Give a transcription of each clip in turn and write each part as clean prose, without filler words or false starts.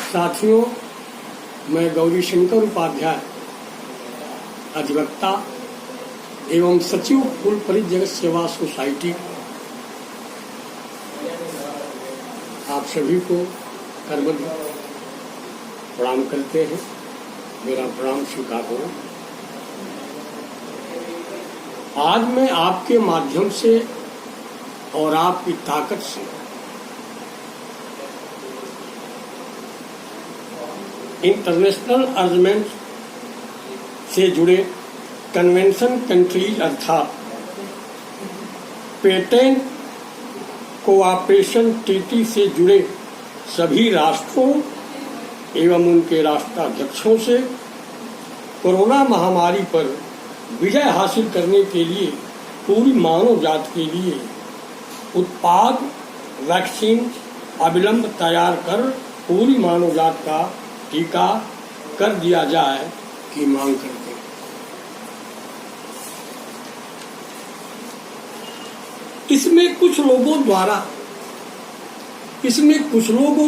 साथियों, मैं गौरीशंकर उपाध्याय, अधिवक्ता एवं सचिव फूलपरी जगत सेवा सोसाइटी, आप सभी को करबद्ध प्रणाम करते हैं। मेरा प्रणाम स्वीकार करो। आज मैं आपके माध्यम से और आपकी ताकत से इंटरनेशनल अर्जमेंट से जुड़े कन्वेंशन कंट्रीज अर्थात पेटेंट कोऑपरेशन ट्रीटी से जुड़े सभी राष्ट्रों एवं उनके राष्ट्राध्यक्षों से कोरोना महामारी पर विजय हासिल करने के लिए पूरी मानव जाति के लिए उत्पाद वैक्सीन अविलंब तैयार कर पूरी मानव जाति का टीका कर दिया जाए की मांग करते हैं। इसमें कुछ लोगों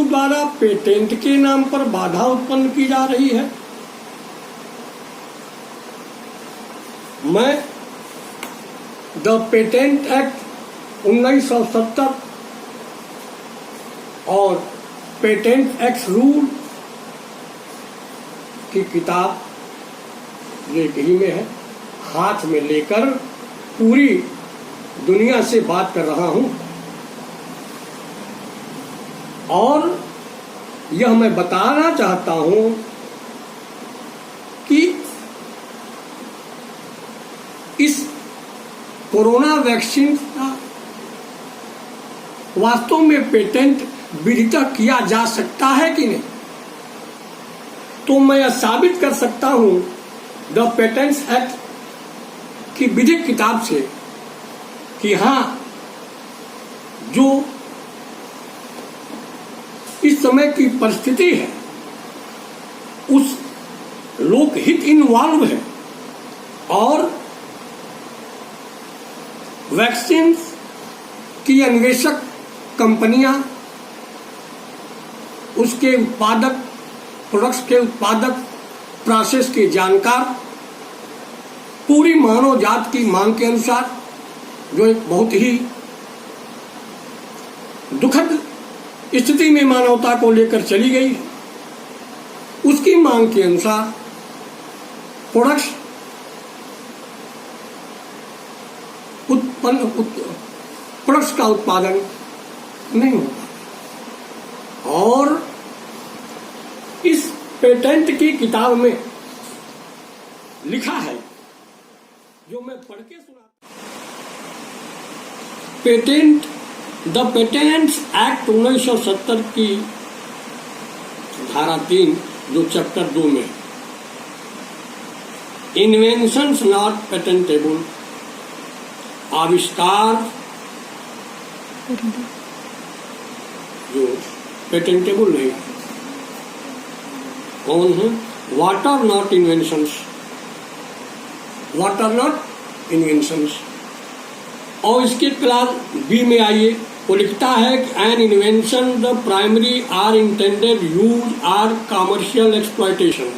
द्वारा पेटेंट के नाम पर बाधा उत्पन्न की जा रही है। मैं द पेटेंट एक्ट 1970 और पेटेंट एक्ट रूल की किताब ये कहीं में है, हाथ में लेकर पूरी दुनिया से बात कर रहा हूं और यह मैं बताना चाहता हूं कि इस कोरोना वैक्सीन का वास्तव में पेटेंट विधिता किया जा सकता है कि नहीं। तो मैं यह साबित कर सकता हूं द पेटेंट्स एक्ट की विधिक किताब से कि हाँ, जो इस समय की परिस्थिति है उस लोकहित इन्वॉल्व है और वैक्सीन की अन्वेषक कंपनियां, उसके उत्पादक, प्रोडक्ट्स के उत्पादक, प्रोसेस के जानकार पूरी मानव जाति की मांग के अनुसार, जो एक बहुत ही दुखद स्थिति में मानवता को लेकर चली गई, उसकी मांग के अनुसार प्रोडक्ट्स का उत्पादन नहीं होता। और इस पेटेंट की किताब में लिखा है, जो मैं पढ़ के सुना, द पेटेंट्स एक्ट 1970 की धारा 3 जो चैप्टर 2 में इन्वेंशंस नॉट पेटेंटेबल, आविष्कार जो पेटेंटेबल नहीं, कौन है? What are not inventions. और इसके क्लास बी में आइए, वो लिखता है कि an invention the primary or intended use or commercial exploitation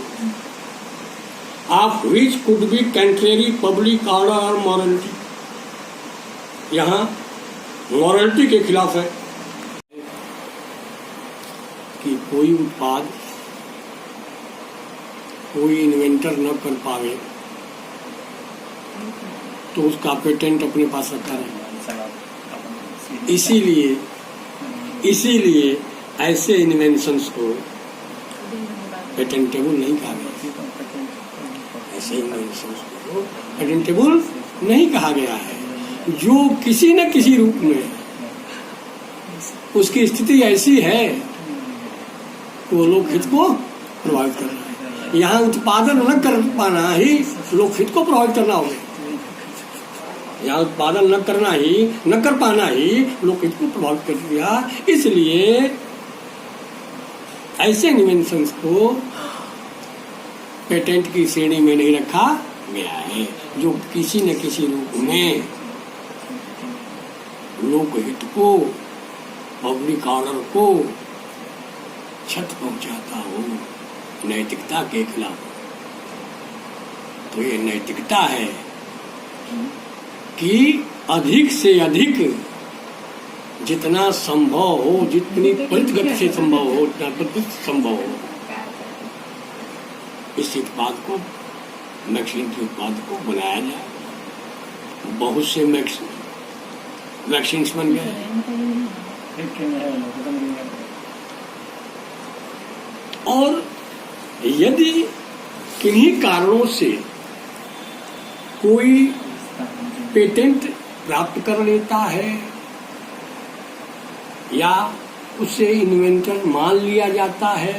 of which could be contrary public order और मॉरलिटी। यहाँ मॉरलिटी के खिलाफ है कि कोई उत्पाद कोई इन्वेंटर न कर पावे तो उसका पेटेंट अपने पास रखा रहे। इसीलिए ऐसे इन्वेंशंस को पेटेंटेबल नहीं कहा गया। ऐसे इन्वेंशंस को पेटेंटेबल नहीं कहा गया है। जो किसी न किसी रूप में उसकी स्थिति ऐसी है कि वो लोक हित को प्रभावित कर रहा है। यहाँ उत्पादन न कर पाना ही लोक हित को प्रभावित करना होगा। यहाँ उत्पादन न कर पाना ही लोक हित को प्रभावित कर दिया। इसलिए ऐसे इन्वेंशंस को पेटेंट की श्रेणी में नहीं रखा गया है, जो किसी न किसी रूप में लोक हित को, पब्लिक ऑर्डर को क्षत पहुंचाता हो नैतिकता के खिलाफ, तो ये नैतिकता है कि अधिक से अधिक जितना संभव हो, जितनी त्वरित गति से संभव हो, उतना त्वरित संभव हो, इस उत्पाद को, वैक्सीन के उत्पाद को बनाया जाए। बहुत से वैक्सीन बन गए, और यदि किन्हीं कारणों से कोई पेटेंट प्राप्त कर लेता है या उसे इन्वेंटर मान लिया जाता है,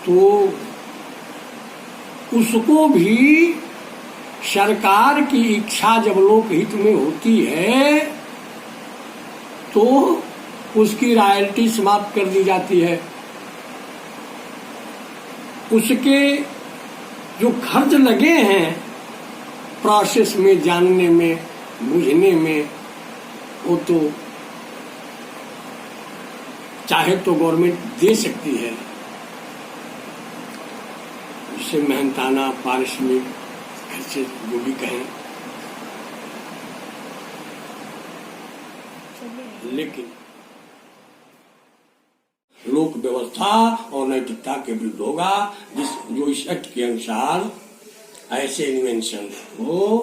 तो उसको भी सरकार की इच्छा जब लोकहित में होती है तो उसकी रॉयल्टी समाप्त कर दी जाती है। उसके जो खर्च लगे हैं प्रोसेस में, जानने में, बुझने में, वो तो चाहे तो गवर्नमेंट दे सकती है, उससे मेहनताना पारिश्रमिक खर्चे जो भी कहें, लेकिन लोक व्यवस्था और नैतिकता के विरुद्ध होगा जो इस एक्ट के अनुसार ऐसे इन्वेंशन को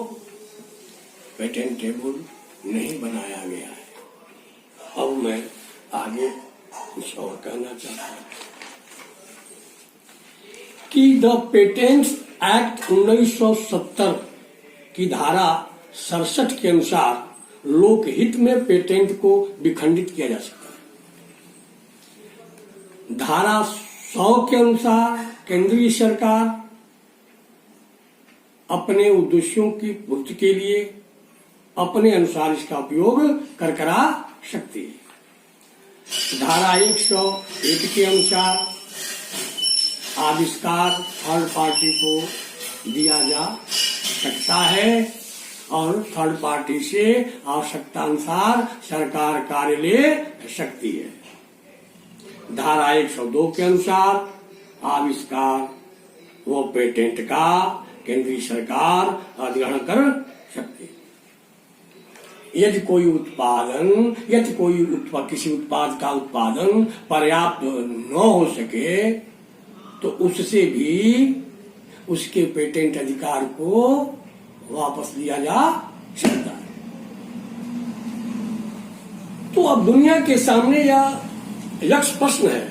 पेटेंटेबल नहीं बनाया गया है। अब मैं आगे कुछ और कहना चाहता हूं कि द पेटेंट्स एक्ट 1970 की धारा 67 के अनुसार लोकहित में पेटेंट को विखंडित किया जा सकता है। धारा 100 के अनुसार केंद्रीय सरकार अपने उद्देश्यों की पूर्ति के लिए अपने अनुसार इसका उपयोग करा सकती है। धारा 101 के अनुसार आविष्कार थर्ड पार्टी को दिया जा सकता है और थर्ड पार्टी से आवश्यकता अनुसार सरकार कार्य ले सकती है। धारा 102 के अनुसार आविष्कार वो पेटेंट का केंद्रीय सरकार अधिग्रहण कर सकती है। यदि किसी उत्पाद का उत्पादन पर्याप्त न हो सके तो उससे भी उसके पेटेंट अधिकार को वापस लिया जा सकता है। तो अब दुनिया के सामने यक्ष प्रश्न है।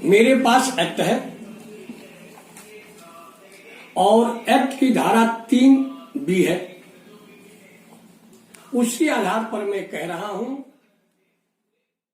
मेरे पास एक्ट है और एक्ट की धारा 3B है। उसी आधार पर मैं कह रहा हूं